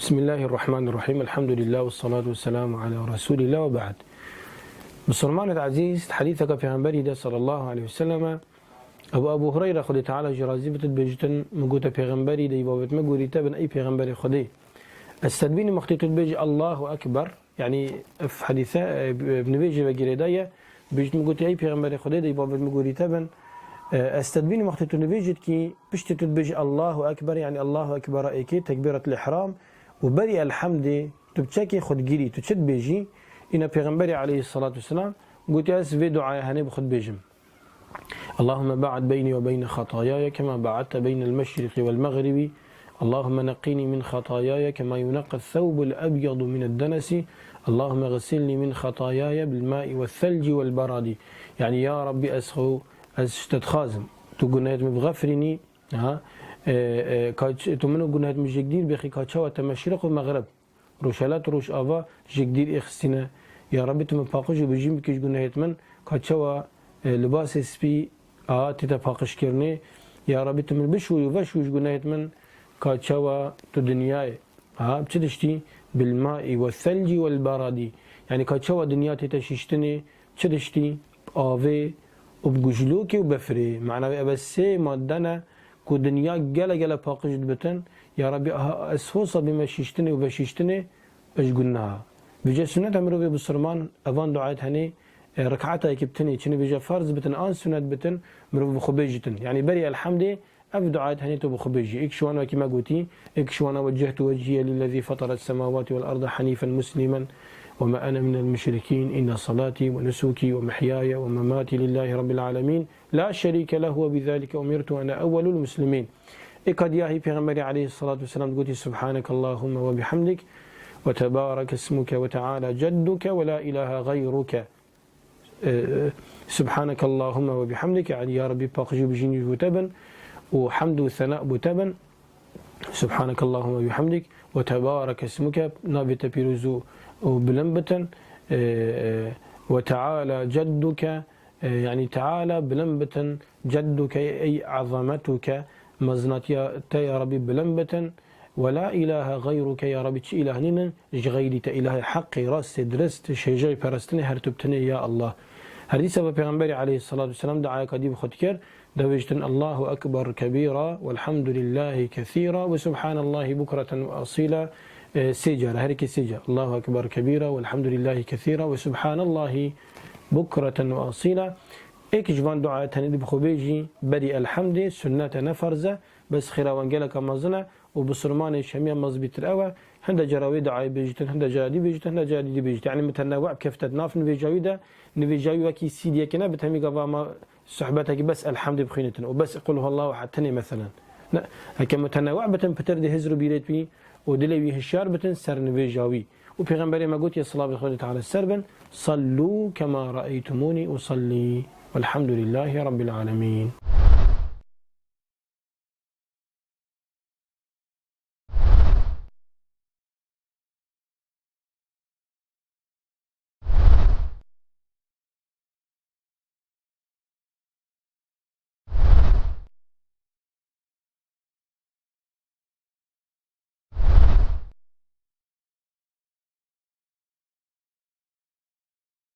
بسم الله الرحمن الرحيم. الحمد لله والصلاة والسلام على رسول الله وبعد. مسلمان العزيز، حديثك في غنبري صلى الله عليه وسلم أبو هريرة خد تعالى جرازي بتتبجتن مقوتا في غنبري دي بابت مقوري تبن أي في غنبري خدي استدبيني مخطيط البيج الله أكبر، يعني في حديثة ابن بيجي بقريداية بيجت مقوتي أي في غنبري خدي دي بابت مقوري تبن استدبيني مخطيط البيجت كي بشتت البيج الله أكبر، يعني الله أكبر أيكي تكبيرة الإحرام وبري الحمد تبتشكي خد جيري تشد بيجي إن پیغمبر عليه الصلاة والسلام قلت أس في دعاء هني بخد بيجم اللهم بعد بيني وبين خطاياي كما بعدت بين المشرق والمغرب، اللهم نقيني من خطاياي كما ينقى الثوب الأبيض من الدنس، اللهم غسلني من خطاياي بالماء والثلج والبرد. يعني يا ربي أسخو أستتخازم تقولنات مبغفرني ها تمنو قلنات مش جدير بخي كاتشوا تمشرق ومغرب روشالات روش آوا جدير إخستنا يا ربي تم باقش بجيم بكش قلنات من كاتشوا لباس سبي تتفاقش كرني يا ربي تم بشوي وفشوش قلنات من كاتشوا تدنياي بتدشتي بالماء والثلج والبرد. يعني كاتشوا دنيا تتششتني تدشتي آوي وبجلوكي وبفري معناه بس مادنا كو دنيا جلا باقش بتن يا ربي اسوصا بما ششتني وبششتني اش قلناها بيجي سنة امرو بسرمان افان دعايت هني ركعتها يكبتني كني بيجي فرض بتن ان سنة بتن مرو بخبيجتن، يعني بري الحمد اف دعايت هني تو بخبيجي اكشوانا كما قلتي اكشوانا وجهت وجهي للذي فطر السماوات والارض حنيفا مسلما وما انا من المشركين ان صلاتي ونسكي ومحياي ومماتي لله رب العالمين لا شريك له وبذلك امرت وانا اول المسلمين. إكاد ياهي پیغمبر عليه الصلاة والسلام قلت سبحانك اللهم وبحمدك وتبارك اسمك وتعالى جدك ولا إله غيرك. سبحانك اللهم وبحمدك يعني يا ربي باقجي بجيني بتبن وحمد وثناء بتبن سبحانك اللهم وبحمدك وتبارك اسمك نابت بيروزو وبلنبتن وتعالى جدك يعني تعالى بلنبتن جدك أي عظمتك مزناتيا يا ربي بلنبتن ولا إله غيرك يا ربي تش إله نين غيري إله حق راس درست شيجاي فرستني هرتبتني يا الله. هذه سبب پیغمبر عليه الصلاة والسلام دعاء كديب خدكر دوجتن الله أكبر كبيرا والحمد لله كثيرا وسبحان الله بكرة وأصيلا سيجا هرك سيجا الله أكبر كبيرا والحمد لله كثيرا وسبحان الله بكرة وأصيلا. ایک جوان دعاء تندی بخوبیجی بری الحمد سنت نفرزه بس خیراوان گله کمازنه و بسرمان شمیه مزبیت اوا هنده جراوی دعای بیجتن هنده جادی بیجتن هنده جادی بیجت يعني متنوع بكفتة ناف نبيجاوي ده نبيجاوي وكي سيدي كنا بتهمي قبا ما صحبتك بس الحمد بخينتن وبس قل هو الله حتني مثلا لا هكا متنوع بتن بتر دي هزرو بيريت بي ودلي بي هشار بتن سر نبيجاوي وبيغمبري ما قلت يا صلاة بخير تعالى السربن صلوا كما رأيتموني أصلي والحمد لله رب العالمين.